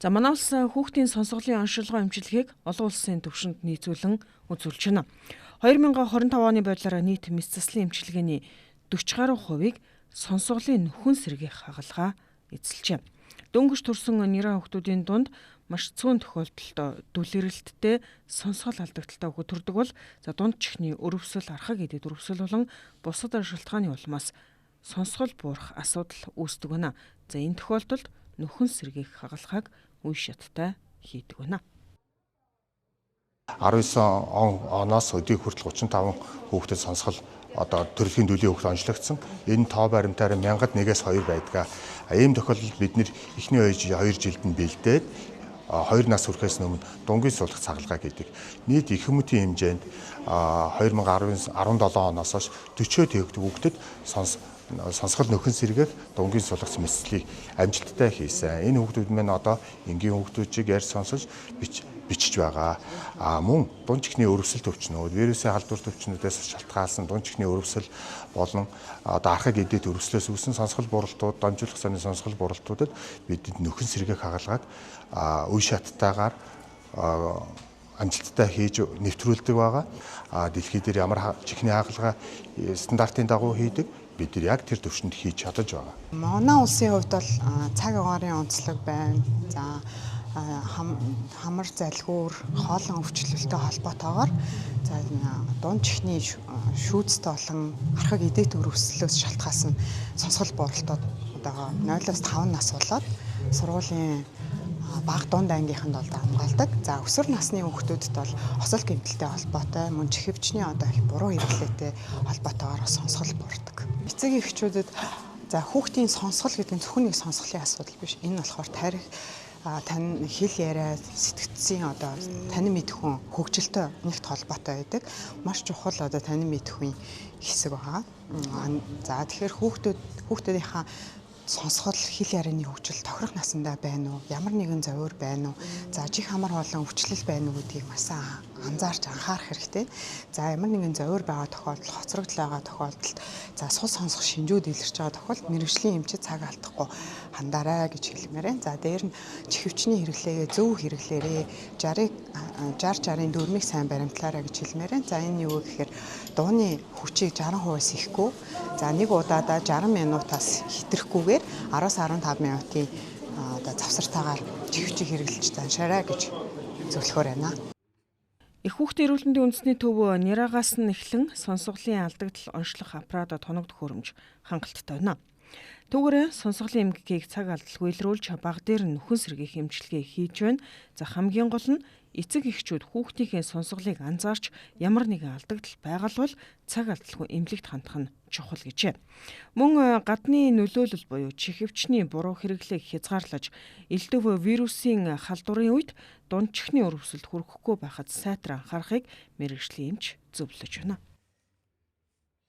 За манай улс хүүхдийн сонсголын оншилгоо эмчилгээг олон улсын түвшинд нийцүүлэн үзүүлж байна. 2025 оны байдлаараа нийт мэс заслын эмчилгээний 40 гаруй хувийг сонсголын нөхөн сэргийх хагалгаа эзэлжээ. Дөнгөж төрсөн нэраа хүүхдүүдийн дунд маш цөөн тохиолдолд дүлэрэлттэй сонсгол алдагдaltaй хүүхэд төрдөг бол дунд чихний өрөвсөл, архаг идэд өрөвсөл болон бусад шалтгааны улмаас сонсгол буурах асуудал үүсдэг байна. За энэ тохиолдолд нөхөн сэргийх хагалгааг үе шаттай хийдэг байна. 19 оноос өдий хүртэл 35 хүүхдэд сонсгол төрөлхийн дүлийн хүүхд онцлогдсон. Энэ тоо баримтаараа 1000-1-2 байдаг. Ийм тохиолдолд бид нэр эхний 2 жилд нь бэлдээд 2 нас хүрэхээс өмнө дунгийн суулгах цахилгаан гэдэг. Нийт их хүмүүсийн хэмжээнд 2017 оноос хойш 40 тэгдэг хүүхдэд сонсгол нөхөн сэргээх дунгийн суулгах мэслийг амжилттай хийсэн. Энэ хүүхдүүд маань одоо энгийн хүүхдүүдчиг ярьж сонсож бичиж байгаа. Мөн дунд чихний өрөвсөл төвчнүүд, вирусын халдвар төвчнүүдээс шалтгаалсан дунд чихний өрөвсөл болон архаг эдэд өрөвслөөс үүссэн сонсгол буралтууд, дамжуулах сонины сонсгол буралтуудад бидэд нөхөн сэргээх хагалгааг үе шаттайгаар амжилттай хийж нэвтрүүлдэг байгаа. Дэлхий дээр ямар чихний хагалгаа стандартын дагуу хийдэг бид нар яг тэр төвшөнд хийж чадаж байгаа. Манай улсын хувьд бол цаг агаарын онцлог байна. За хамар залгуур хоолон өвчлөлттэй холбоотойгоор за дунд чихний шүүцтэй болон архаг эдэд өрөвслөөс шалтгаалсан сонсгол буралтууд одоо 0-5 нас болоод сургуулийн бага дунд ангийнханд бол хамгаалдаг. За өсвөр насны хүүхдүүдэд бол осол гэмтэлтэй холбоотой, мөн чихвчний одоо их буруу хэрэглээтэй холбоотойгоор сонсгол буурдаг. Эцэг эхчүүдэд за хүүхдийн сонсгол гэдэг нь зөвхөн нэг сонсголын асуудал биш. Энэ болохоор тарих тань хэл яриа сэтгцийн одоо танин мэдхүн хөгжилтэй нэгт холбоотой байдаг. Маш чухал одоо танин мэдхүйн хэсэг байгаа. За тэгэхээр хүүхдүүдийнхаа сонсгол хэл ярианы хөгжил тохирох насандаа байна уу? Ямар нэгэн зовир байна уу? За чих хамар хоолон өвчлөл байна уу гэдгийг маш анзаарч анхаарах хэрэгтэй. За ямар нэгэн зовир байгаа тохиолдолд, хоцрогдол байгаа тохиолдолд за сул сонсох шинжүүд илэрч байгаа тохиолдолд мэрэгжлийн эмчит цаг алдахгүй хандаарай гэж хэлмээр байна. За дээр нь чихвчний хэрэглээгээ зөв хэрэглээрээ 60-60-ын дөрмийг сайн баримтлаарай гэж хэлмээр байна. За энэ юу гэхээр дууны хүчийг 60%-аас ихэхгүй. За нэг удаадаа 60 минутаас хэтрэхгүйгээр 10-15 минутын одоо завсартаагаар чихвчийг хэрэглэж заншаарай гэж зөвлөхөр байна. Их хүүхдийн эрүүл мэндийн үндэсний төв нэрагаас нь эхлэн сонсголын алдагдал онцлох аппаратад хоногдох хөрөмж хангалттай байна. Түүгээр сонсголын эмгэгийг цаг алдалгүй илрүүлж баг дээр нь нөхөн сэргийх эмчилгээ хийж байна. За хамгийн гол нь эцэг эхчүүд хүүхдийнхээ сонсголыг анзаарч ямар нэгэн алдагдал байгaalвал цаг алдалгүй эмнэлэгт хандах нь чухал гэжээ. Мөн гадны нөлөөлөл буюу чихвчний буруу хэрэглээг хязгаарлаж элдв вирусын халдварын үед дунд чихний өрөвсөлд хүрэхгүй байхад сайтар анхаарахыг мэргэжлийн эмч зөвлөж байна.